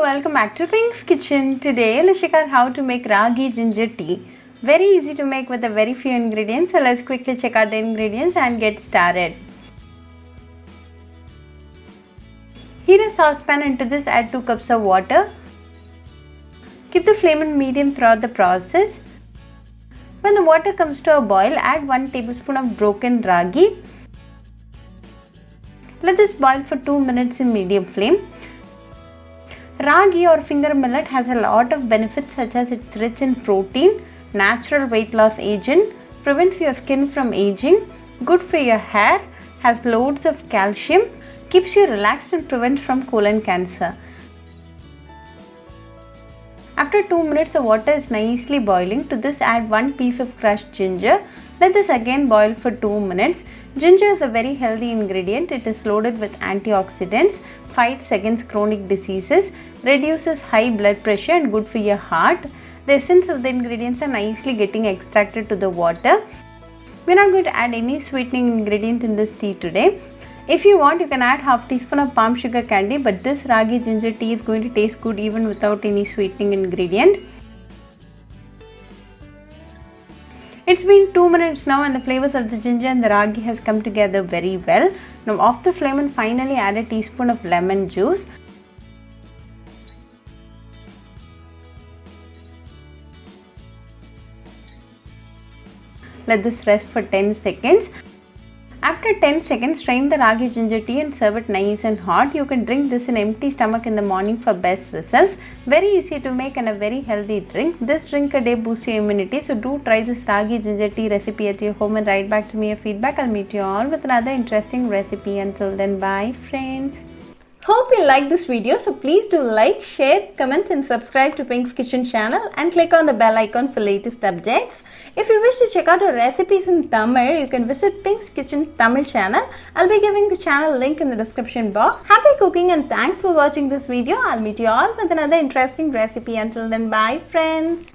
welcome back to Pink's Kitchen. Today let's check out how to make Ragi Ginger Tea. Very easy to make with a very few ingredients. So let's quickly check out the ingredients and get started. Heat a saucepan. Into this add 2 cups of water. Keep the flame on medium throughout the process. When the water comes to a boil, add 1 tablespoon of broken ragi. Let this boil for 2 minutes in medium flame. Ragi or finger millet has a lot of benefits such as it's rich in protein, natural weight loss agent, prevents your skin from aging, good for your hair, has loads of calcium, keeps you relaxed and prevents from colon cancer. After 2 minutes the water is nicely boiling. To this add 1 piece of crushed ginger. Let this again boil for 2 minutes. Ginger is a very healthy ingredient. It is loaded with antioxidants, fights against chronic diseases, reduces high blood pressure and good for your heart. The essence of the ingredients are nicely getting extracted to the water. We are not going to add any sweetening ingredient in this tea today. If you want, you can add half teaspoon of palm sugar candy, but this Ragi Ginger Tea is going to taste good even without any sweetening ingredient. It's been 2 minutes now and the flavors of the ginger and the ragi has come together very well. Now off the flame and finally add a teaspoon of lemon juice. Let this rest for 10 seconds. After 10 seconds, strain the Ragi Ginger Tea and serve it nice and hot. You can drink this in empty stomach in the morning for best results. Very easy to make and a very healthy drink. This drink a day boosts your immunity. So do try this Ragi Ginger Tea recipe at your home and write back to me your feedback. I'll meet you all with another interesting recipe. Until then, bye friends. Hope you like this video. So please do like, share, comment and subscribe to Pink's Kitchen channel and click on the bell icon for latest updates. If you wish to check out our recipes in Tamil, you can visit Pink's Kitchen Tamil channel. I'll be giving the channel link in the description box. Happy cooking and thanks for watching this video. I'll meet you all with another interesting recipe. Until then, bye friends.